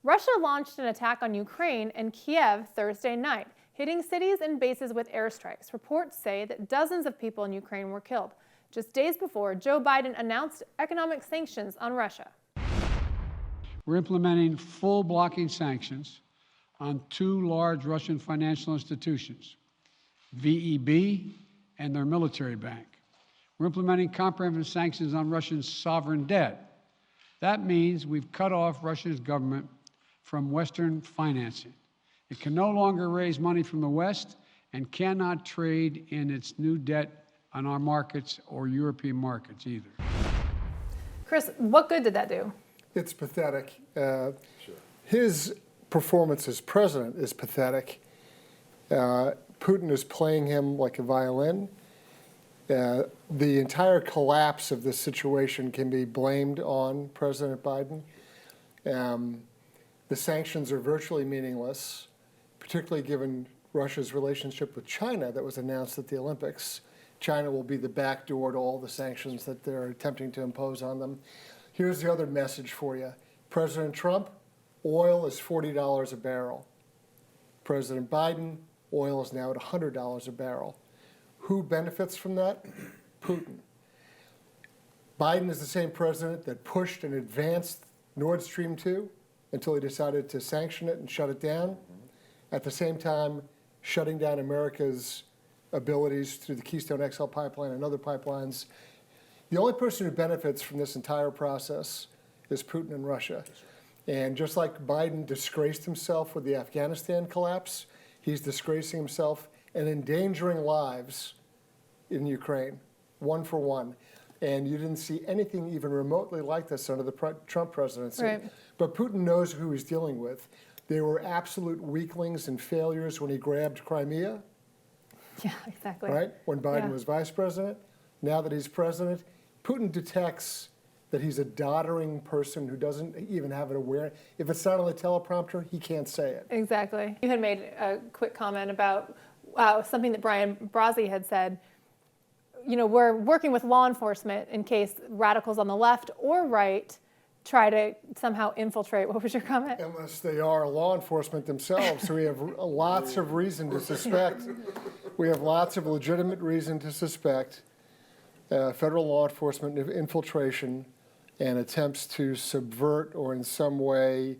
Russia launched an attack on Ukraine and Kiev Thursday night, hitting cities and bases with airstrikes. Reports say that dozens of people in Ukraine were killed, just days before Joe Biden announced economic sanctions on Russia. We're implementing full blocking sanctions on two large Russian financial institutions, VEB and their military bank. We're implementing comprehensive sanctions on Russian sovereign debt. That means we've cut off Russia's government from Western financing. It can no longer raise money from the West and cannot trade in its new debt on our markets or European markets either. Chris, what good did that do? It's pathetic. His performance as president is pathetic. Putin is playing him like a violin. The entire collapse of this situation can be blamed on President Biden. The sanctions are virtually meaningless, particularly given Russia's relationship with China that was announced at the Olympics. China will be the backdoor to all the sanctions that they're attempting to impose on them. Here's the other message for you. President Trump, oil is $40 a barrel. President Biden, oil is now at $100 a barrel. Who benefits from that? Putin. Biden is the same president that pushed and advanced Nord Stream 2 until he decided to sanction it and shut it down. At the same time, shutting down America's abilities through the Keystone XL pipeline and other pipelines. The only person who benefits from this entire process is Putin and Russia. And just like Biden disgraced himself with the Afghanistan collapse, he's disgracing himself and endangering lives in Ukraine, one for one. And you didn't see anything even remotely like this under the Trump presidency. Right. But Putin knows who he's dealing with. They were absolute weaklings and failures when he grabbed Crimea. Yeah, exactly. Right? When Biden was vice president. Now that he's president, Putin detects that he's a doddering person who doesn't even have an awareness. If it's not on the teleprompter, he can't say it. Exactly. You had made a quick comment about something that Brian Brozzi had said. You know, we're working with law enforcement in case radicals on the left or right try to somehow infiltrate. What was your comment? Unless they are law enforcement themselves. So we have lots of reason to suspect. We have lots of legitimate reason to suspect federal law enforcement infiltration and attempts to subvert or in some way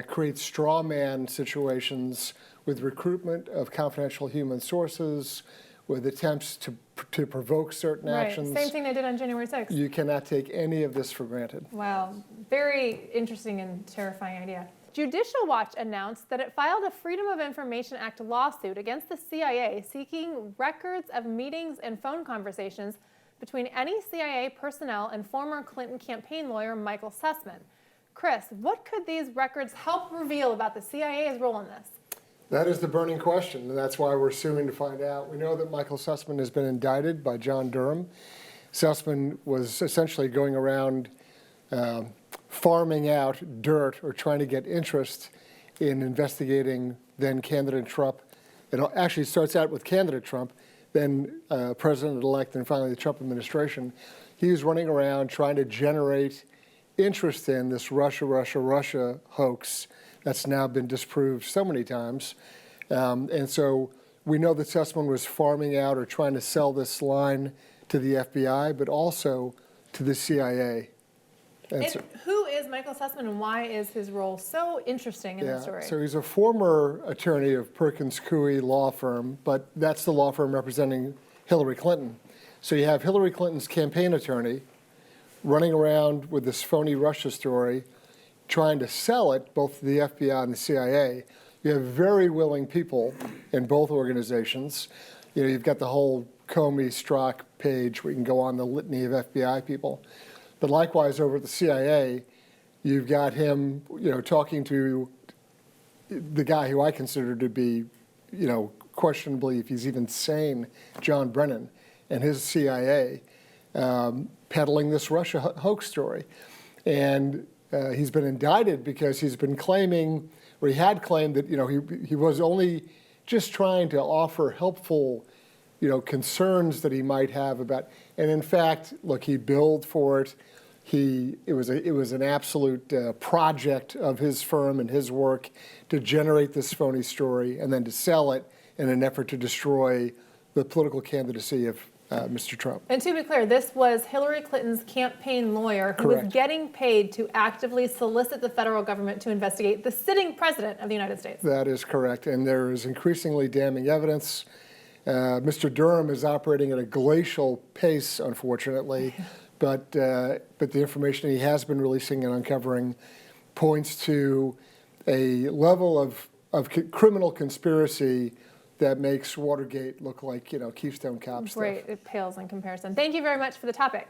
create straw man situations with recruitment of confidential human sources, with attempts to provoke certain actions. Same thing they did on January 6th. You cannot take any of this for granted. Wow, very interesting and terrifying idea. Judicial Watch announced that it filed a Freedom of Information Act lawsuit against the CIA seeking records of meetings and phone conversations between any CIA personnel and former Clinton campaign lawyer Michael Sussman. Chris, what could these records help reveal about the CIA's role in this? That is the burning question, and that's why we're suing to find out. We know that Michael Sussman has been indicted by John Durham. Sussman was essentially going around farming out dirt or trying to get interest in investigating then candidate Trump. It actually starts out with candidate Trump, then president-elect, and finally the Trump administration. He was running around trying to generate interest in this Russia hoax that's now been disproved so many times. And so we know that Sussman was farming out or trying to sell this line to the FBI, but also to the CIA. And who is Michael Sussman and why is his role so interesting in the story? So he's a former attorney of Perkins Coie law firm, but that's the law firm representing Hillary Clinton. So you have Hillary Clinton's campaign attorney running around with this phony Russia story, trying to sell it both to the FBI and the CIA. You have very willing people in both organizations. You know, you've got the whole Comey-Strzok page where you can go on the litany of FBI people. But likewise, over at the CIA, you've got him, you know, talking to the guy who I consider to be, you know, questionably, if he's even sane, John Brennan, and his CIA, peddling this Russia hoax story. And he's been indicted because he's been claiming, or he had claimed that, you know, he was only just trying to offer helpful, you know, concerns that he might have about, and in fact, look, he billed for it. it was an absolute project of his firm and his work to generate this phony story and then to sell it in an effort to destroy the political candidacy of Mr. Trump. And to be clear, this was Hillary Clinton's campaign lawyer who was Correct. getting paid to actively solicit the federal government to investigate the sitting president of the United States. That is correct, and there is increasingly damning evidence. Mr. Durham is operating at a glacial pace, unfortunately, but the information he has been releasing and uncovering points to a level of criminal conspiracy that makes Watergate look like, Keystone Cop stuff. Right, it pales in comparison. Thank you very much for the topic.